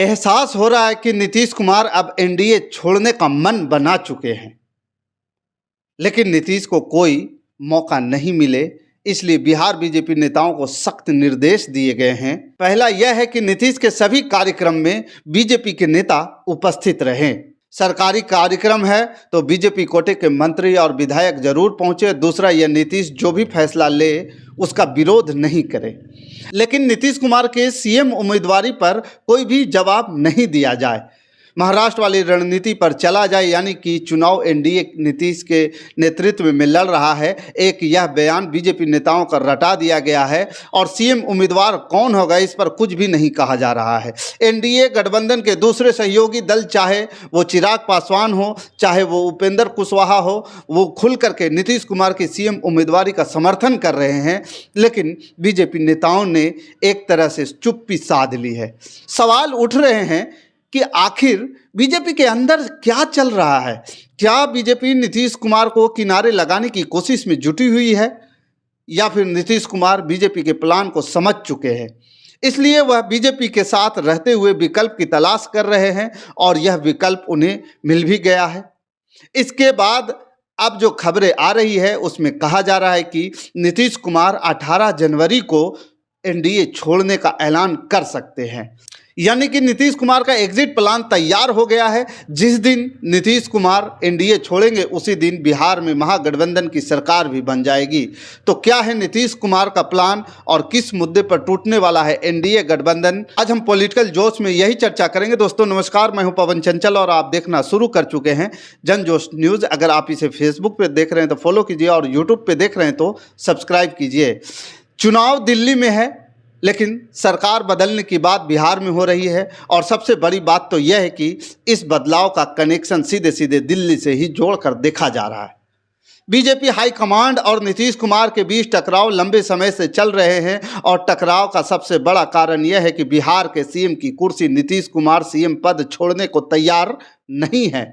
एहसास हो रहा है कि नीतीश कुमार अब एनडीए छोड़ने का मन बना चुके हैं, लेकिन नीतीश को कोई मौका नहीं मिले, इसलिए बिहार बीजेपी नेताओं को सख्त निर्देश दिए गए हैं। पहला यह है कि नीतीश के सभी कार्यक्रम में बीजेपी के नेता उपस्थित रहें। सरकारी कार्यक्रम है तो बीजेपी कोटे के मंत्री और विधायक जरूर पहुंचे। दूसरा, यह नीतीश जो भी फैसला ले उसका विरोध नहीं करे, लेकिन नीतीश कुमार के सीएम उम्मीदवारी पर कोई भी जवाब नहीं दिया जाए। महाराष्ट्र वाली रणनीति पर चला जाए, यानी कि चुनाव एनडीए नीतीश के नेतृत्व में लड़ रहा है। एक यह बयान बीजेपी नेताओं का रटा दिया गया है और सीएम उम्मीदवार कौन होगा इस पर कुछ भी नहीं कहा जा रहा है। एनडीए गठबंधन के दूसरे सहयोगी दल, चाहे वो चिराग पासवान हो, चाहे वो उपेंद्र कुशवाहा हो, वो खुल करके नीतीश कुमार की सीएम उम्मीदवारी का समर्थन कर रहे हैं, लेकिन बीजेपी नेताओं ने एक तरह से चुप्पी साध ली है। सवाल उठ रहे हैं कि आखिर बीजेपी के अंदर क्या चल रहा है। क्या बीजेपी नीतीश कुमार को किनारे लगाने की कोशिश में जुटी हुई है, या फिर नीतीश कुमार बीजेपी के प्लान को समझ चुके हैं, इसलिए वह बीजेपी के साथ रहते हुए विकल्प की तलाश कर रहे हैं और यह विकल्प उन्हें मिल भी गया है। इसके बाद अब जो खबरें आ रही है उसमें कहा जा रहा है कि नीतीश कुमार 18 जनवरी को एनडीए छोड़ने का ऐलान कर सकते हैं, यानी कि नीतीश कुमार का एग्जिट प्लान तैयार हो गया है। जिस दिन नीतीश कुमार एनडीए छोड़ेंगे उसी दिन बिहार में महागठबंधन की सरकार भी बन जाएगी। तो क्या है नीतीश कुमार का प्लान और किस मुद्दे पर टूटने वाला है एनडीए गठबंधन, आज हम पॉलिटिकल जोश में यही चर्चा करेंगे। दोस्तों नमस्कार, मैं हूं पवन चंचल और आप देखना शुरू कर चुके हैं जन जोश न्यूज़। अगर आप इसे फेसबुक पर देख रहे हैं तो फॉलो कीजिए और यूट्यूब पर देख रहे हैं तो सब्सक्राइब कीजिए। चुनाव दिल्ली में है, लेकिन सरकार बदलने की बात बिहार में हो रही है और सबसे बड़ी बात तो यह है कि इस बदलाव का कनेक्शन सीधे सीधे दिल्ली से ही जोड़कर देखा जा रहा है। बीजेपी हाईकमांड और नीतीश कुमार के बीच टकराव लंबे समय से चल रहे हैं और टकराव का सबसे बड़ा कारण यह है कि बिहार के सीएम की कुर्सी नीतीश कुमार सीएम पद छोड़ने को तैयार नहीं है।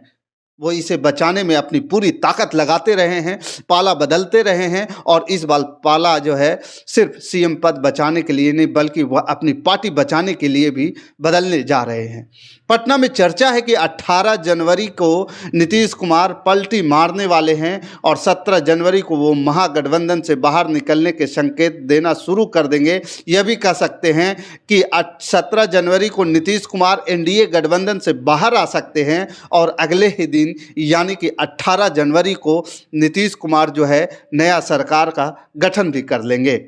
वो इसे बचाने में अपनी पूरी ताकत लगाते रहे हैं, पाला बदलते रहे हैं और इस बार पाला जो है सिर्फ सीएम पद बचाने के लिए नहीं बल्कि वह अपनी पार्टी बचाने के लिए भी बदलने जा रहे हैं। पटना में चर्चा है कि 18 जनवरी को नीतीश कुमार पलटी मारने वाले हैं और 17 जनवरी को वो महागठबंधन से बाहर निकलने के संकेत देना शुरू कर देंगे। यह भी कह सकते हैं कि 17 जनवरी को नीतीश कुमार एनडीए गठबंधन से बाहर आ सकते हैं और अगले ही दिन यानी कि 18 जनवरी को नीतीश कुमार जो है नया सरकार का गठन भी कर लेंगे।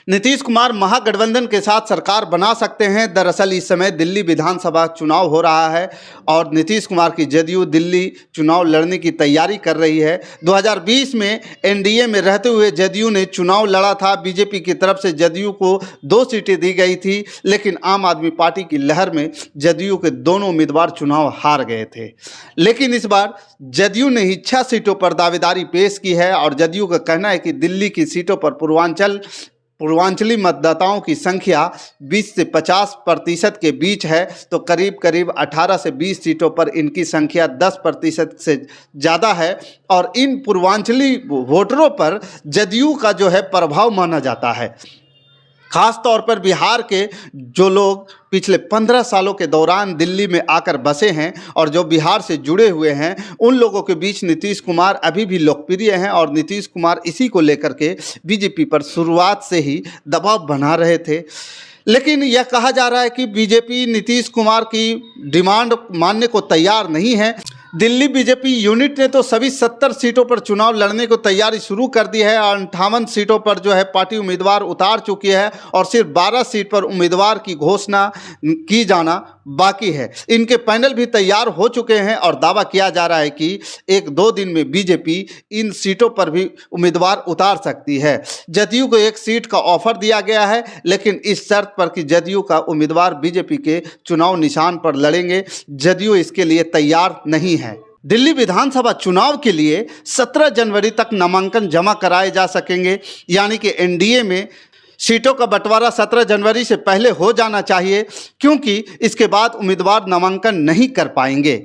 नीतीश कुमार महागठबंधन के साथ सरकार बना सकते हैं। दरअसल इस समय दिल्ली विधानसभा चुनाव हो रहा है और नीतीश कुमार की जदयू दिल्ली चुनाव लड़ने की तैयारी कर रही है। 2020 में एनडीए में रहते हुए जदयू ने चुनाव लड़ा था। बीजेपी की तरफ से जदयू को 2 सीटें दी गई थी, लेकिन आम आदमी पार्टी की लहर में जदयू के दोनों उम्मीदवार चुनाव हार गए थे। लेकिन इस बार जदयू ने ही 6 सीटों पर दावेदारी पेश की है और जदयू का कहना है कि दिल्ली की सीटों पर पूर्वांचली मतदाताओं की संख्या 20 से 50% के बीच है, तो करीब करीब 18 से 20 सीटों पर इनकी संख्या 10% से ज़्यादा है और इन पूर्वांचली वोटरों पर जदयू का जो है प्रभाव माना जाता है। खास तौर पर बिहार के जो लोग पिछले 15 सालों के दौरान दिल्ली में आकर बसे हैं और जो बिहार से जुड़े हुए हैं, उन लोगों के बीच नीतीश कुमार अभी भी लोकप्रिय हैं और नीतीश कुमार इसी को लेकर के बीजेपी पर शुरुआत से ही दबाव बना रहे थे। लेकिन यह कहा जा रहा है कि बीजेपी नीतीश कुमार की डिमांड मानने को तैयार नहीं है। दिल्ली बीजेपी यूनिट ने तो सभी 70 सीटों पर चुनाव लड़ने को तैयारी शुरू कर दी है और 58 सीटों पर जो है पार्टी उम्मीदवार उतार चुकी है और सिर्फ 12 सीट पर उम्मीदवार की घोषणा की जाना बाकी है। इनके पैनल भी तैयार हो चुके हैं और दावा किया जा रहा है कि 1-2 दिन में बीजेपी इन सीटों पर भी उम्मीदवार उतार सकती है। जदयू को 1 सीट का ऑफर दिया गया है, लेकिन इस शर्त पर कि जदयू का उम्मीदवार बीजेपी के चुनाव निशान पर लड़ेंगे। जदयू इसके लिए तैयार नहीं है। दिल्ली विधानसभा चुनाव के लिए 17 जनवरी तक नामांकन जमा कराए जा सकेंगे, यानी कि एनडीए में सीटों का बंटवारा 17 जनवरी से पहले हो जाना चाहिए, क्योंकि इसके बाद उम्मीदवार नामांकन नहीं कर पाएंगे।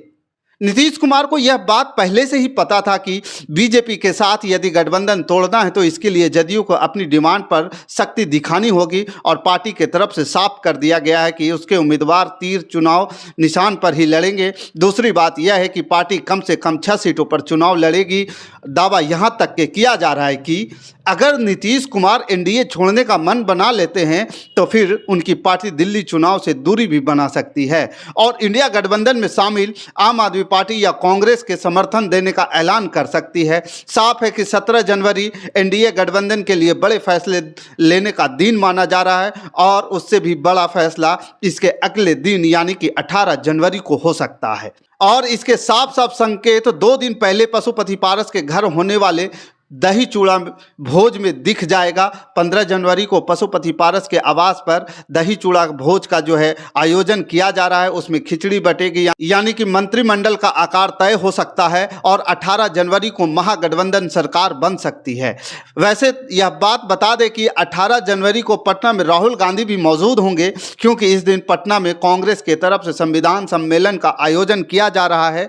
नीतीश कुमार को यह बात पहले से ही पता था कि बीजेपी के साथ यदि गठबंधन तोड़ना है तो इसके लिए जदयू को अपनी डिमांड पर सख्ती दिखानी होगी और पार्टी के तरफ से साफ कर दिया गया है कि उसके उम्मीदवार तीर चुनाव निशान पर ही लड़ेंगे। दूसरी बात यह है कि पार्टी कम से कम 6 सीटों पर चुनाव लड़ेगी। दावा यहाँ तक के किया जा रहा है कि अगर नीतीश कुमार एनडीए छोड़ने का मन बना लेते हैं तो फिर उनकी पार्टी दिल्ली चुनाव से दूरी भी बना सकती है और इंडिया गठबंधन में शामिल आम आदमी पार्टी या कांग्रेस के समर्थन देने का ऐलान कर सकती है। साफ है कि 17 जनवरी एनडीए गठबंधन के लिए बड़े फैसले लेने का दिन माना जा रहा है और उससे भी बड़ा फैसला इसके अगले दिन यानी कि 18 जनवरी को हो सकता है। और इसके साफ साफ संकेत 2 दिन पहले पशुपति पारस के घर होने वाले दही चूड़ा भोज में दिख जाएगा। 15 जनवरी को पशुपति पारस के आवास पर दही चूड़ा भोज का जो है आयोजन किया जा रहा है। उसमें खिचड़ी बटेगी यानी कि मंत्रिमंडल का आकार तय हो सकता है और 18 जनवरी को महागठबंधन सरकार बन सकती है। वैसे यह बात बता दें कि 18 जनवरी को पटना में राहुल गांधी भी मौजूद होंगे क्योंकि इस दिन पटना में कांग्रेस के तरफ से संविधान सम्मेलन का आयोजन किया जा रहा है।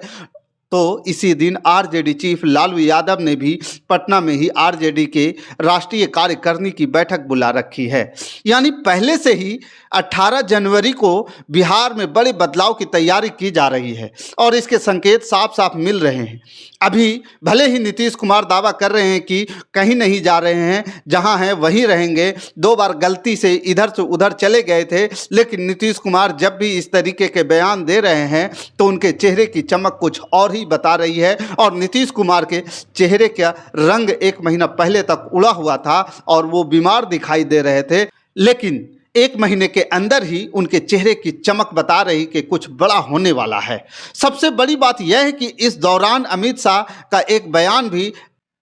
तो इसी दिन आरजेडी चीफ लालू यादव ने भी पटना में ही आरजेडी के राष्ट्रीय कार्यकारिणी की बैठक बुला रखी है। यानी पहले से ही 18 जनवरी को बिहार में बड़े बदलाव की तैयारी की जा रही है और इसके संकेत साफ साफ मिल रहे हैं। अभी भले ही नीतीश कुमार दावा कर रहे हैं कि कहीं नहीं जा रहे हैं, जहां हैं वहीं रहेंगे, 2 बार गलती से इधर से उधर चले गए थे, लेकिन नीतीश कुमार जब भी इस तरीके के बयान दे रहे हैं तो उनके चेहरे की चमक कुछ और ही बता रही है। और नीतीश कुमार के चेहरे का रंग 1 महीना पहले तक उड़ा हुआ था और वो बीमार दिखाई दे रहे थे, लेकिन 1 महीने के अंदर ही उनके चेहरे की चमक बता रही कि कुछ बड़ा होने वाला है। सबसे बड़ी बात यह है कि इस दौरान अमित शाह का एक बयान भी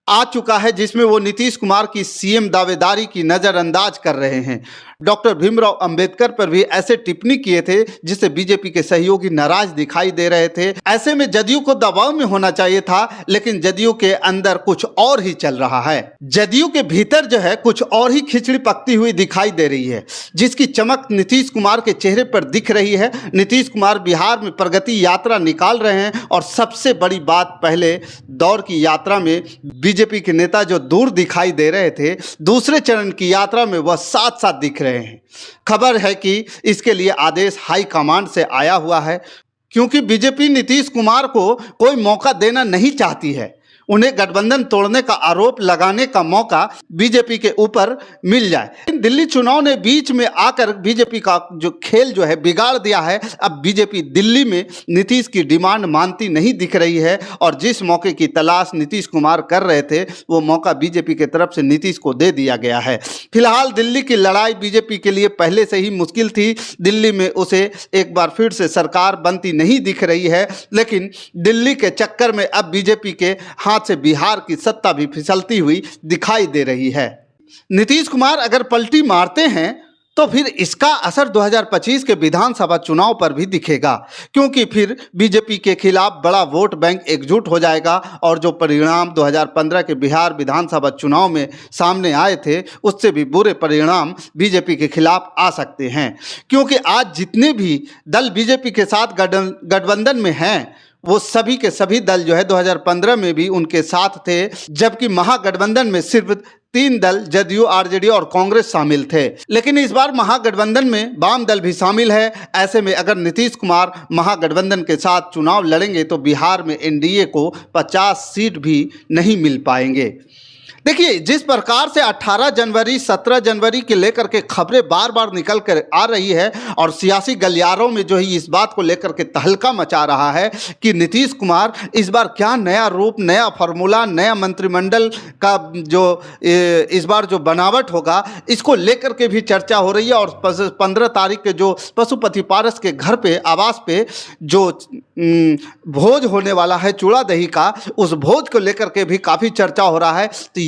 आ चुका है जिसमें वो नीतीश कुमार की सीएम दावेदारी की नज़रअंदाज कर रहे हैं। डॉक्टर भीमराव अंबेडकर पर भी ऐसे टिप्पणी किए थे जिससे बीजेपी के सहयोगी नाराज दिखाई दे रहे थे। ऐसे में जदयू को दबाव में होना चाहिए था, लेकिन जदयू के अंदर कुछ और ही चल रहा है। जदयू के भीतर जो है कुछ और ही खिचड़ी पकती हुई दिखाई दे रही है, जिसकी चमक नीतीश कुमार के चेहरे पर दिख रही है। नीतीश कुमार बिहार में प्रगति यात्रा निकाल रहे हैं और सबसे बड़ी बात, पहले दौर की यात्रा में बीजेपी के नेता जो दूर दिखाई दे रहे थे, दूसरे चरण की यात्रा में वह साथ साथ दिख रहे हैं। खबर है कि इसके लिए आदेश हाई कमांड से आया हुआ है, क्योंकि बीजेपी नीतीश कुमार को कोई मौका देना नहीं चाहती है। उन्हें गठबंधन तोड़ने का आरोप लगाने का मौका बीजेपी के ऊपर मिल जाए। दिल्ली चुनाव ने बीच में आकर बीजेपी का जो खेल जो है बिगाड़ दिया है। अब बीजेपी दिल्ली में नीतीश की डिमांड मानती नहीं दिख रही है और जिस मौके की तलाश नीतीश कुमार कर रहे थे वो मौका बीजेपी के तरफ से नीतीश को दे दिया गया है। फिलहाल दिल्ली की लड़ाई बीजेपी के लिए पहले से ही मुश्किल थी। दिल्ली में उसे एक बार फिर से सरकार बनती नहीं दिख रही है, लेकिन दिल्ली के चक्कर में अब बीजेपी के हाथ से बिहार की सत्ता भी फिसलती हुई दिखाई दे रही है। नीतीश कुमार अगर पलटी मारते हैं तो फिर इसका असर 2025 के विधानसभा चुनाव पर भी दिखेगा, क्योंकि फिर बीजेपी के खिलाफ बड़ा वोट बैंक एकजुट हो जाएगा और जो परिणाम 2015 के बिहार विधानसभा चुनाव में सामने आए थे उससे भी बुरे परिणाम बीजेपी के खिलाफ आ सकते हैं। क्योंकि आज जितने भी दल बीजेपी के साथ गठबंधन में हैं वो सभी के सभी दल जो है 2015 में भी उनके साथ थे, जबकि महागठबंधन में सिर्फ 3 दल जदयू, आरजेडी और कांग्रेस शामिल थे। लेकिन इस बार महागठबंधन में वाम दल भी शामिल है। ऐसे में अगर नीतीश कुमार महागठबंधन के साथ चुनाव लड़ेंगे तो बिहार में एनडीए को 50 सीट भी नहीं मिल पाएंगे। देखिए, जिस प्रकार से 18 जनवरी 17 जनवरी के लेकर के खबरें बार बार निकल कर आ रही है और सियासी गलियारों में जो है इस बात को लेकर के तहलका मचा रहा है कि नीतीश कुमार इस बार क्या नया रूप, नया फार्मूला, नया मंत्रिमंडल का जो इस बार जो बनावट होगा, इसको लेकर के भी चर्चा हो रही है। और 15 तारीख के जो पशुपति पारस के घर पे, आवास पे जो भोज होने वाला है चूड़ा दही का, उस भोज को लेकर के भी काफ़ी चर्चा हो रहा है। तो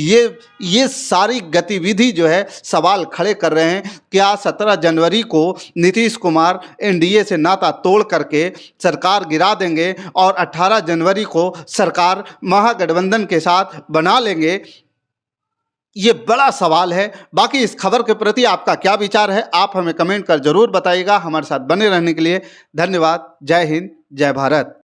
ये सारी गतिविधि जो है सवाल खड़े कर रहे हैं, क्या 17 जनवरी को नीतीश कुमार एनडीए से नाता तोड़ करके सरकार गिरा देंगे और 18 जनवरी को सरकार महागठबंधन के साथ बना लेंगे? ये बड़ा सवाल है। बाकी इस खबर के प्रति आपका क्या विचार है, आप हमें कमेंट कर जरूर बताइएगा। हमारे साथ बने रहने के लिए धन्यवाद। जय हिंद, जय भारत।